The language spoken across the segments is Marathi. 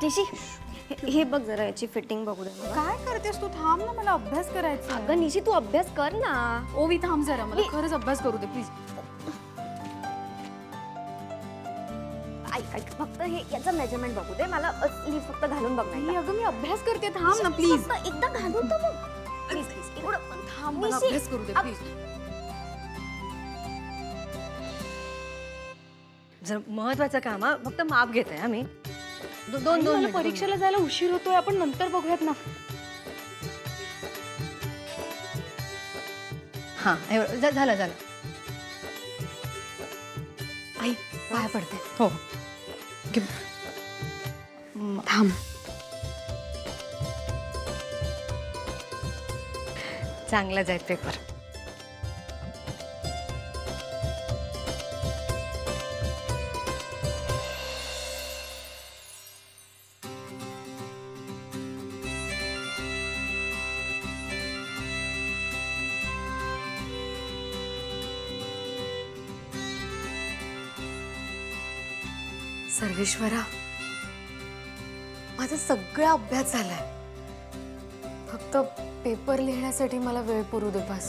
निशी हे बघ जरा याची फिटिंग बघू दे मला. काय करतेस तू? थांब ना, मला अभ्यास करायचा. अगं निशी तू अभ्यास कर ना. ओवी थांब जरा, मला खरंच अभ्यास करू दे प्लीज. ऐक ऐक फक्त हे याचं मेजरमेंट बघू दे मला. प्लीज फक्त घालून बघ ना. अगं मी अभ्यास करते, थांब ना प्लीज. एकदा घालून तर बघ प्लीज प्लीज. एवढं थांब, मला अभ्यास करू दे प्लीज. जर महत्वाचं काम हा, फक्त माप घेते आम्ही. दोन परीक्षेला जायला उशीर होतोय, आपण नंतर बघूयात ना. हा झालं झालं. आई पाया पडते. हो थांब. चांगला जाईल पेपर. सर्वेश्वरा, माझा सगळा अभ्यास झालाय. फक्त पेपर लिहिण्यासाठी मला वेळ पुरू दे बस.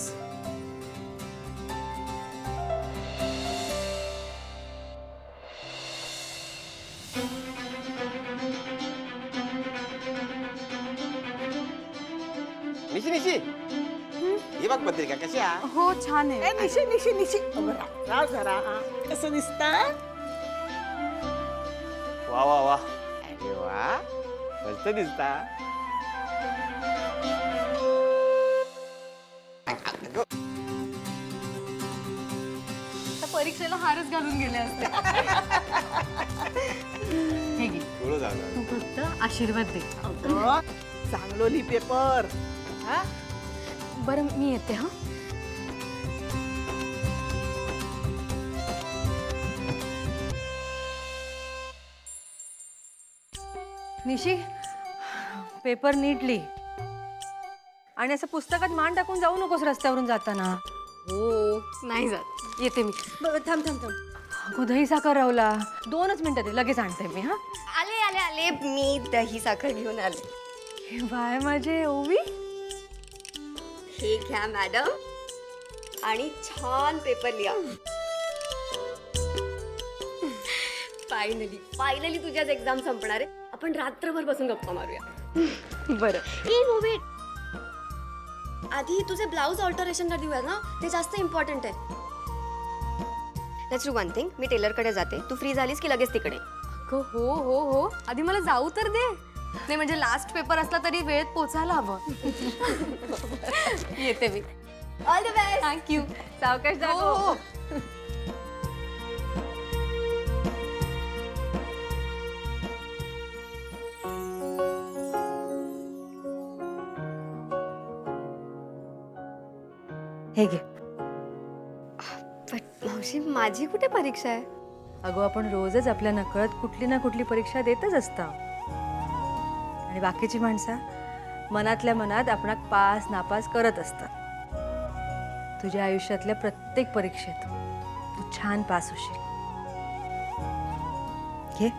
निशी निशी ही बघ पत्रिका कशी आहे. हो छान आहे. निशी निशी निशी राव जरा कसं दिसतं. वा वा वा. अरे वा मस्त दिसता. परीक्षेला हारच घालून गेले असते. हे घे, तू फक्त आशीर्वाद दे. चांगलो ली पेपर. बरं मी येते. हा निशी, पेपर नीट लिही आणि असं पुस्तकात मान टाकून जाऊ नकोस रस्त्यावरून जाताना. हो नाही जात, येते मी. थांब थांब थांब. अगं दही साखर रावला. 2च मिनिटं दे, लगेच आणते मी. हा आले आले आले. मी दही साखर घेऊन आले. हे बाय माझे ओवी. हे घ्या मॅडम आणि छान पेपर लिहा. फायनली फायनली तुझ्याच एक्झाम संपणार आहे. आपण रात्रभर बसून गप्पा मारूया. बरं. ए नो वेट, आधी तुझे ब्लाऊज ऑल्टरेशनला देऊया ना, ते जास्त इम्पॉर्टंट आहे. Let's do one thing. मी टेलरकडे जाते, तू फ्री झालीस की लगेच तिकडे. हो हो हो, आधी मला जाऊ तर दे. नाही म्हणजे लास्ट पेपर असला तरी वेळेत पोचायला हवं. येते मी. All the best. थँक्यू. सावकाश जा. हो. हे घे. पण मावशी माझी कुठे परीक्षा आहे? अगो आपण रोजच आपल्या नकळत कुठली ना कुठली परीक्षा देतच असता आणि बाकीची माणसं मनातल्या मनात आपणाक पास नापास करत असतात. तुझ्या आयुष्यातल्या प्रत्येक परीक्षेत तू छान पास होशील. घे.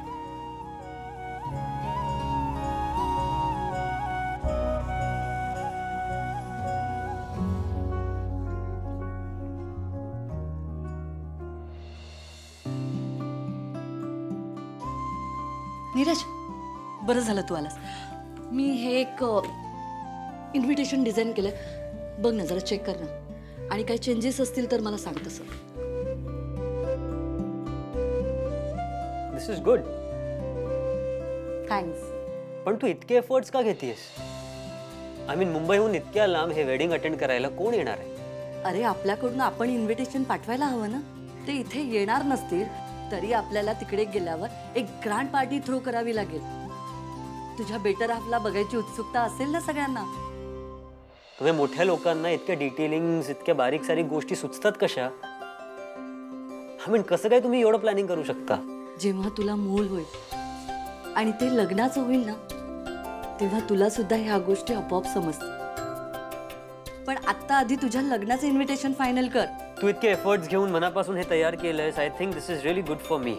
नीरज, बरं झालं तू आलास. मी हे एक इन्व्हिटेशन डिझाईन केलं. बघ ना, जरा चेक कर ना, आणि काही चेंजेस असतील तर मला सांग तसं. दिस इज गुड. थँक्स. पण तू इतके एफर्ट्स का घेतेस? आय मीन मुंबईहून इतक्या लांब हे वेडिंग अटेंड करायला कोण येणार आहे? अरे आपल्याकडून आपण इन्व्हिटेशन पाठवायला हवं ना. ते इथे येणार नसतील तरी आपल्याला तिकडे गेल्यावर एक ग्रँड पार्टी थ्रो करावी लागेल. तुझ्या बेटर हाफला बघायची उत्सुकता असेल ना सगळ्यांना. तुम्ही मोठ्या लोकांना इतक्या डिटेलिंग्स, इतक्या बारीक सारीक गोष्टी सुचतात कशा? आय मीन कसं काय तुम्ही एवढं प्लॅनिंग करू शकता? जेव्हा तुला मूल होईल आणि ते लग्नाचं होईल ना, तेव्हा तुला सुद्धा ह्या गोष्टी आपोआप समजतील. पण आता आधी तुझ्या लग्नाचं इन्व्हिटेशन फायनल कर. तू इतके एफर्ट्स घेऊन मनापासून हे तयार केलंयस. I think this is really good for me.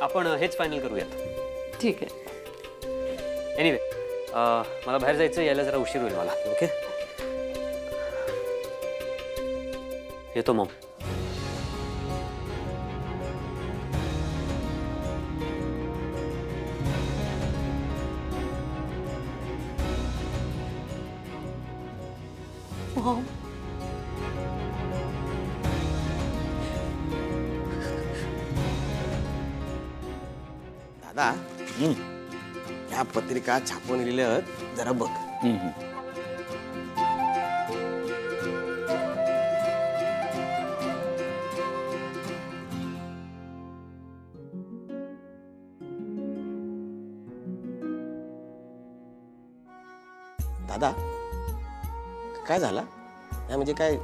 आपण हेच फायनल करूयात. ठीक आहे. एनिवे मला बाहेर जायचं, यायला जरा उशीर होईल मला. ओके, येतो मग. मॉम, दादा ह्या पत्रिका छापून लिहिल्या जरा बघ. दादा काय झाला? या म्हणजे काय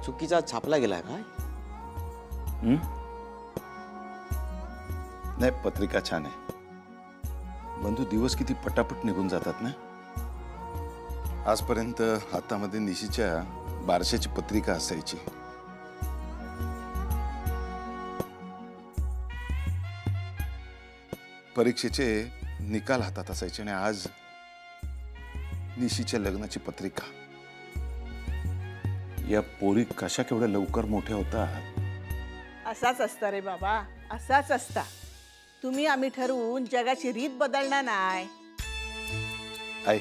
चुकीचा छापला गेला काय? नाही, पत्रिका छान आहे. बंधू, दिवस किती पटापट निघून जातात ना. आजपर्यंत हातामध्ये निशीच्या बारशाची पत्रिका असायची. परीक्षेचे निकाल हातात असायचे आणि आज निशीच्या लग्नाची पत्रिका. या पोरी कशा केवढ्या लवकर मोठ्या होतात. असाच असता रे बाबा, असाच असता. तुम्ही आम्ही ठरवून जगाची रीत बदलणार नाही. आई,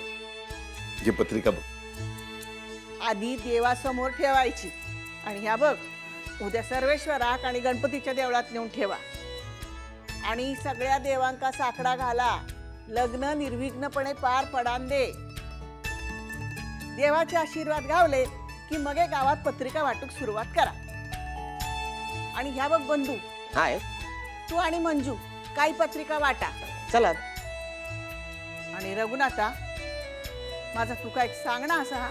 ही पत्रिका बघ. आधी देवासमोर ठेवायची आणि ह्या बघ, उद्या सर्वेश्वराक आणि गणपतीच्या देवळात नेऊन ठेवा आणि सगळ्या देवांका साकडा घाला. लग्न निर्विघ्नपणे पार पडान दे. देवाचे आशीर्वाद गावले की मग हे गावात पत्रिका वाटूक सुरुवात करा. आणि ह्या बघ बंधू, हाय, तू आणि मंजू काही पत्रिका वाटा. चला. आणि रघुनाथा, माझा तुका एक सांगणं असा हा,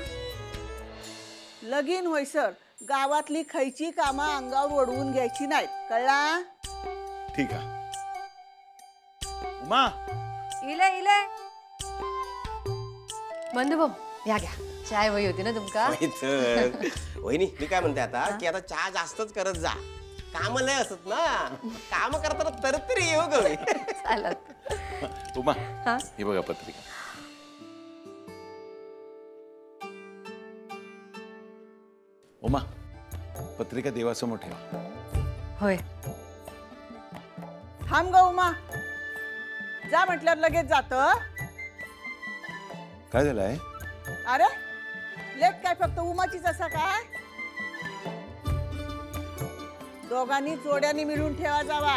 लगीन होईसर गावातली खयची कामं अंगावर ओढवून घ्यायची नाहीत, कळला? ठीक आहे. उमा, इले बंधू भाऊ, या घ्या. चाय वही होती ना तुमका? वहिनी, मी काय म्हणते आता की आता चहा जास्तच करत जा. काम लय असत ना, काम करताना तरी येऊ गवी. चालत. उमा, ही बघा पत्रिका. उमा, पत्रिका देवासमोर ठेवा. होय. थांब ग उमा, जा म्हटल्यावर लगेच जात. काय झालं आहे? अरे लेट काय फक्त उमाचीच असा काय? दोघांनी जोड्याने मिळून ठेवा जावा.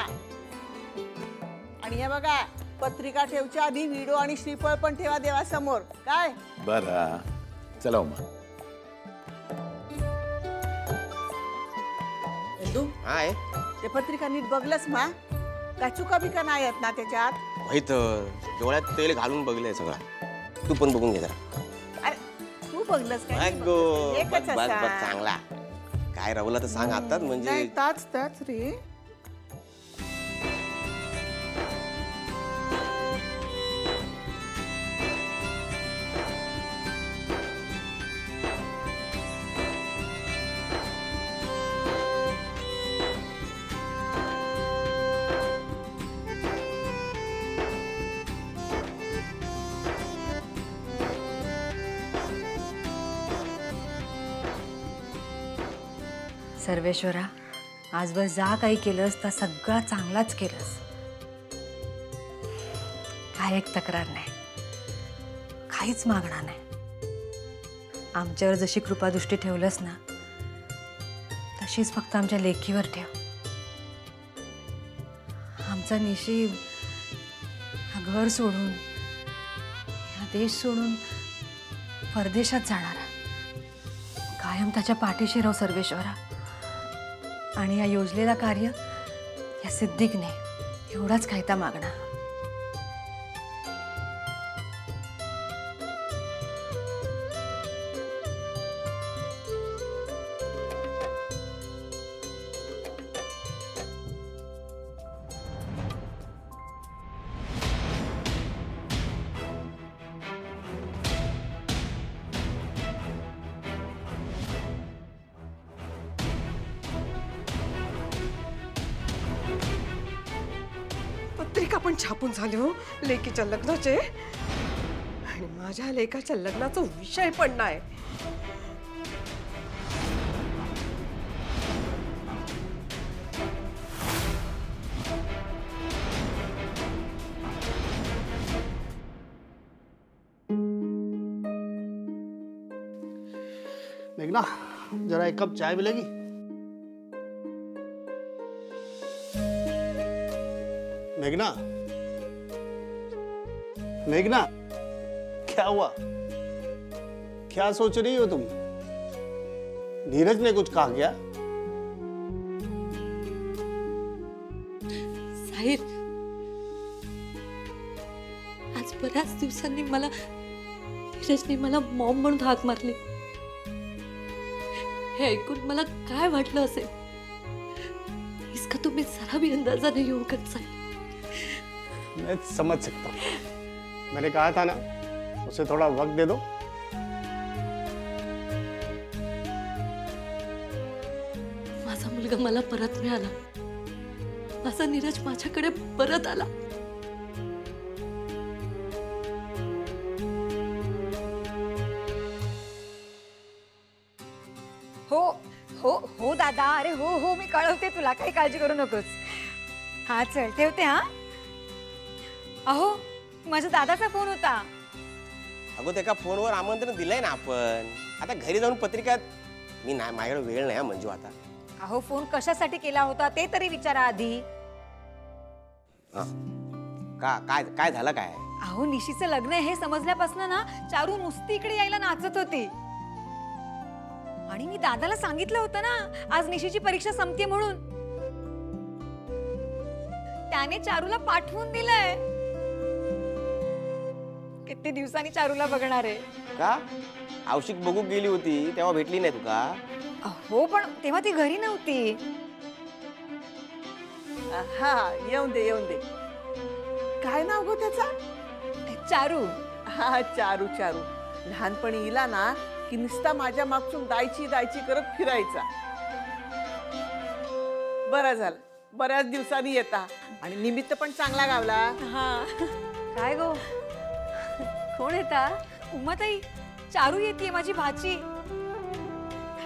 आणि हे बघा, पत्रिका ठेवच्या आधी विडो आणि श्रीफळ पण ठेवा देवासमोर. काय? बरं, चला उमा. हाय, ते पत्रिका नीट बघलंस मा? काय चुका बिका नाही आहेत ना त्याच्यात? माहित, डोळ्यात तेल घालून बघलंय सगळं. तू पण बघून घे जरा. अरे तू बघलंस काय? अगो, एकच बस असा. बस, चांगला. काय रवला तर सांग आताच, म्हणजे नाही, ताच रे. सर्वेश्वरा, आजवर जा काही केलंस तर सगळं चांगलाच केलंस. काय एक तक्रार नाही, काहीच मागणार नाही. आमच्यावर जशी कृपादृष्टी ठेवलंस ना, तशीच फक्त आमच्या लेकीवर ठेव. आमचा निशी हा घर सोडून, हा देश सोडून परदेशात जाणारा, कायम त्याच्या पाठीशी राहू सर्वेश्वरा. आणि या योजलेला कार्य या सिद्धिकने एवढाच कायता मागणार. पत्रिका पत्रिका पण छापून झाली हो लेकीच्या लग्नाचे, आणि माझ्या लेकाच्या लग्नाचा विषय पण नाही. मेघना, जरा एक कप चाय मिलेगी? मेघना, मेघना, क्या हुआ? क्या सोच रही हो तुम? नीरज ने कुछ कहा क्या? साहिर, आज बऱ्याच दिवसांनी नीरजने मला मॉम म्हणून हाक मारली. हे ऐकून मला काय वाटलं असेल इसका तुम्हें जरा भी अंदाजा नहीं होगा साहिर. मैं समझ सकता हूँ. मैंने कहा था ना, उसे थोड़ा वक्त दे दो. माझा मुलगा मला परत मिळाला. माझा नीरज माझ्याकडे परत आला. हो हो हो दादा, अरे हो हो, मी कळवते तुला, काही काळजी करू नकोस. हा चल ठेवते. हा अहो, माझ्या दादाचा फोन होता. अगो त्या फोनवर आमंत्रण दिलंय ना आपण. आता घरी जाऊन पत्रिका मी नाही, माझ्याकडे वेळ नाही मंजू आता. अहो, फोन कशासाठी केला होता ते तरी विचारा आधी. काय काय झालं काय? अहो, निशीचं लग्न आहे हे समजल्यापासून ना चारू नुसती इकडे यायला नाचत होती. आणि मी दादाला सांगितलं होतं ना आज निशीची परीक्षा संपते म्हणून. त्याने चारूला पाठवून दिलंय. किती दिवसांनी चारूला बघणार आहे. का औषिक बघू गेली होती तेव्हा भेटली नाही तुका? हो, पण तेव्हा ती घरी नव्हती. हा, येऊन दे येऊन दे. काय नाव गो त्याचा? चारू. हा, चारू. चारू लहानपणी हिला ना की नुसता माझ्या मागसून दायची दायची करत फिरायचा. बरं झालं, बऱ्याच दिवसांनी येता आणि निमित्त पण चांगला गावला. हा, काय गो, कोण येता? उमाताई, चारू येते, माझी भाची.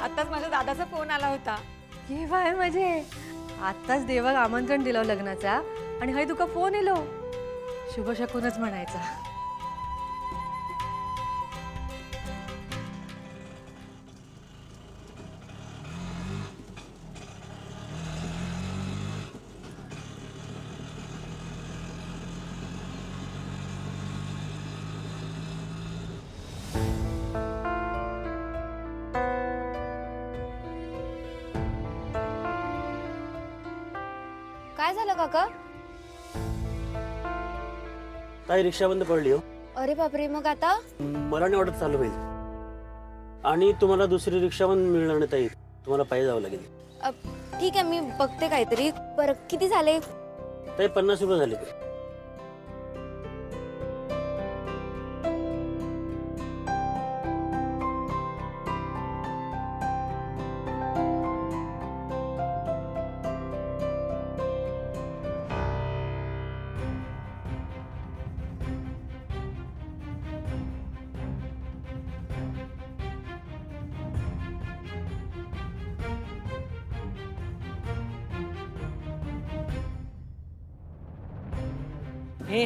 आताच माझ्या दादाचा फोन आला होता. केव्हा आहे माझे? आत्ताच देवाक आमंत्रण दिलं लग्नाचा आणि हय तुका फोन येलो. शुभ शकूनच म्हणायचा. काय झालं काका? ताई रिक्षा बंद पडली हो. अरे बापरे, मग आता? मला नाही वाटत चालू होईल. आणि तुम्हाला दुसरी रिक्षा पण मिळणार नाही ताई, तुम्हाला पायी जावं लागेल. ठीक आहे, मी बघते काहीतरी. बरं, किती झाले? ताई 50 रुपये झाले. ए,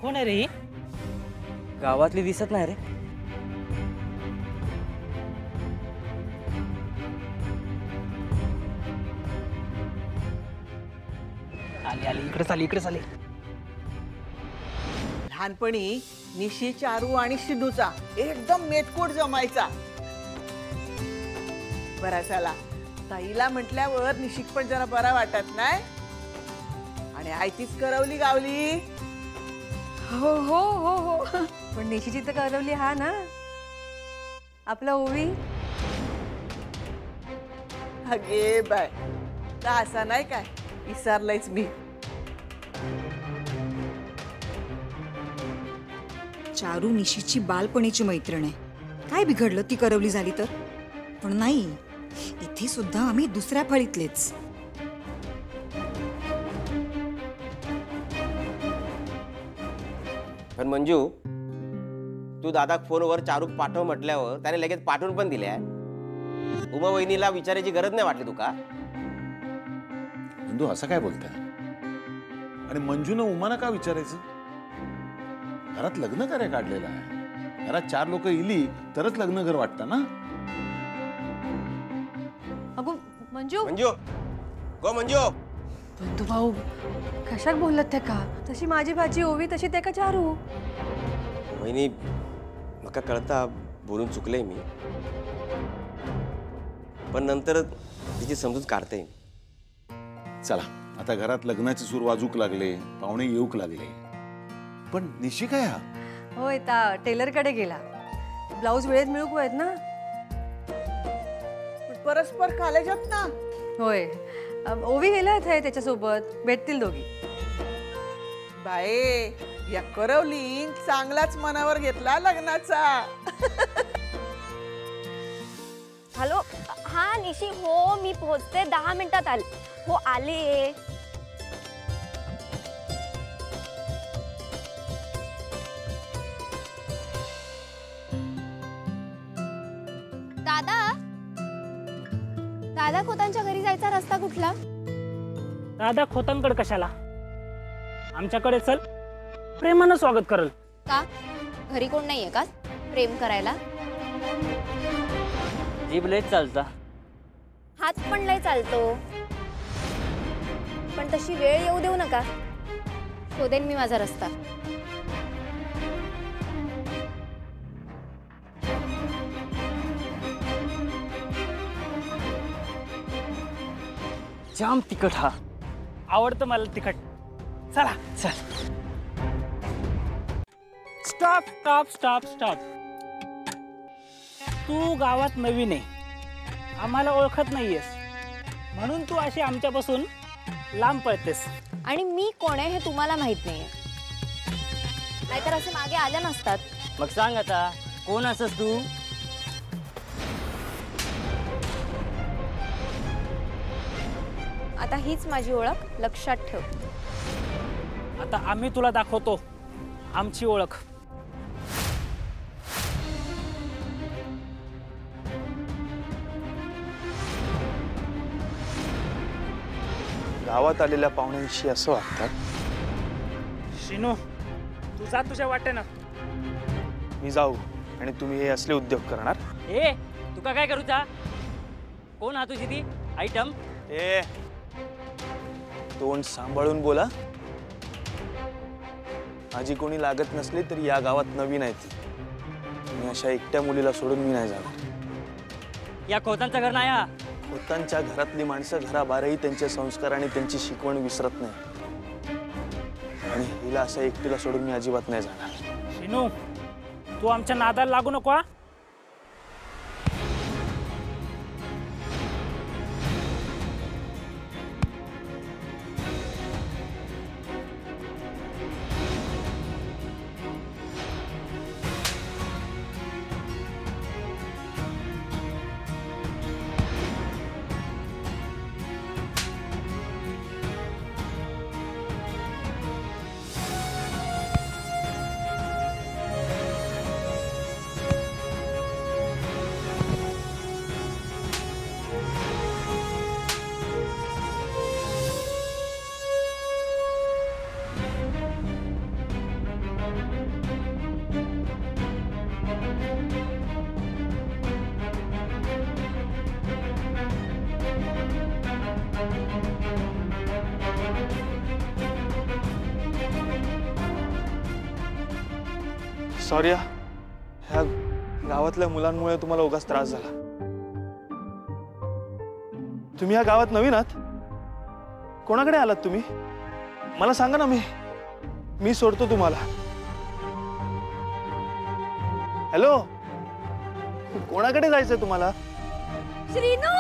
कोण आहे रे ही? गावातली दिसत नाही रे. आली आली, इकडे चाली, इकडे चाली. लहानपणी निशी, चारू आणि सिद्धूचा एकदम मेतकोट जमायचा. बरा झाला ताईला म्हटल्यावर निशिक पण जरा बरा वाटत नाही. आणि आयतीच करवली गावली. हो हो हो हो, पण निशीची तर करवली हा ना आपला ओवी. अगे बाय, का असा नाही काय, विसरलायच मी. चारू निशीची बालपणीची मैत्रीण आहे. काय बिघडलं ती करवली झाली तर? पण नाही, इथे सुद्धा आम्ही दुसऱ्या फळीतलेच. पण मंजू, तू दादाक फोनवर चारूक पाठव म्हटल्यावर त्याने लगेच पाठवून पण दिल्या. उमा वहिनीला विचारायची गरज नाही वाटली तुका? नंदू असं काय बोलताय? आणि मंजूनं उमाना का विचारायचं? घरात लग्न कार्य काढलेलं आहे. घरात 4 लोक इली तरच लग्न घर वाटतं ना. अगो मंजू मंजू, गो मंजू. बंधू भाऊ कशाक बोलत त्या का? तशी माझी भाजी ओवी तशी त्या का चारू. वहिनी, मका कळता बोलून चुकले मी, पण नंतर तिची समजूत काढते. चला आता घरात लग्नाचे सूर वाजूक लागले, पाहुणे येऊक लागले. पण निशी काय हा? होय ता टेलर कडे गेला. ब्लाऊज वेळेत मिळूक आहेत ना. परस्पर कॉलेजात ना. होय ओवी गेल्यात आहे त्याच्यासोबत, भेटतील दोघी. बाये, या करवलीन चांगलाच मनावर घेतला लग्नाचा. हॅलो, हा निशी. हो मी पोहोचते, 10 मिनिटात आले. हो आले. दादा, दादा खोतांच्या घरी जायचा रस्ता कुठला? दादा खोतांकडे कशाला? आमच्याकडे चल, प्रेमानं स्वागत करल. का घरी कोण नाहीये का प्रेम करायला? जीभ लयच चालता. हात पण लय चालतो, पण तशी वेळ येऊ देऊ नका. शोधेन मी माझा रस्ता. जाम तिखट हा. आवडतं मला तिखट. चला चल. Stop stop stop stop. तू गावात नवीन आहे, आम्हाला ओळखत नाहीयेस, म्हणून तू अशी आमच्यापासून लांब पळतेस. आणि मी कोण आहे हे तुम्हाला माहित नाहीये, नाहीतर असे मागे आल्या नसतात. मग सांग आता कोण असस तू? आता हीच माझी ओळख, लक्षात ठेव. आता आम्ही तुला दाखवतो आमची ओळख. गावात आलेल्या पाहुण्यांशी असं वागतात. शिनू, तू जा तुझ्या वाटेनं. मी जाऊ आणि तुम्ही हे असले उद्योग करणार? ए तुका काय करूचा? कोण हा तुझी ती आयटम? ए तोंड सांभाळून बोला. माझी कोणी लागत नसली तरी या गावात नवीन आहे ती. मी अशा एकट्या मुलीला सोडून मी नाही जाणार. या खोतांचं घर नाही हा. खोतांच्या घरातली माणसं घराबाहेरही त्यांचे संस्कार आणि त्यांची शिकवण विसरत नाही, आणि हिला अशा एकटीला सोडून मी अजिबात नाही जाणार. शिनू, तू आमच्या नादाला लागू नको हा. सॉरी, ह्या गावातल्या मुलांमुळे तुम्हाला उगाच त्रास झाला. तुम्ही या गावात नवीन आहात? कोणाकडे आलात तुम्ही? मला सांगा ना, मी सोडतो तुम्हाला. हॅलो, कोणाकडे जायचंय तुम्हाला? श्रीनू,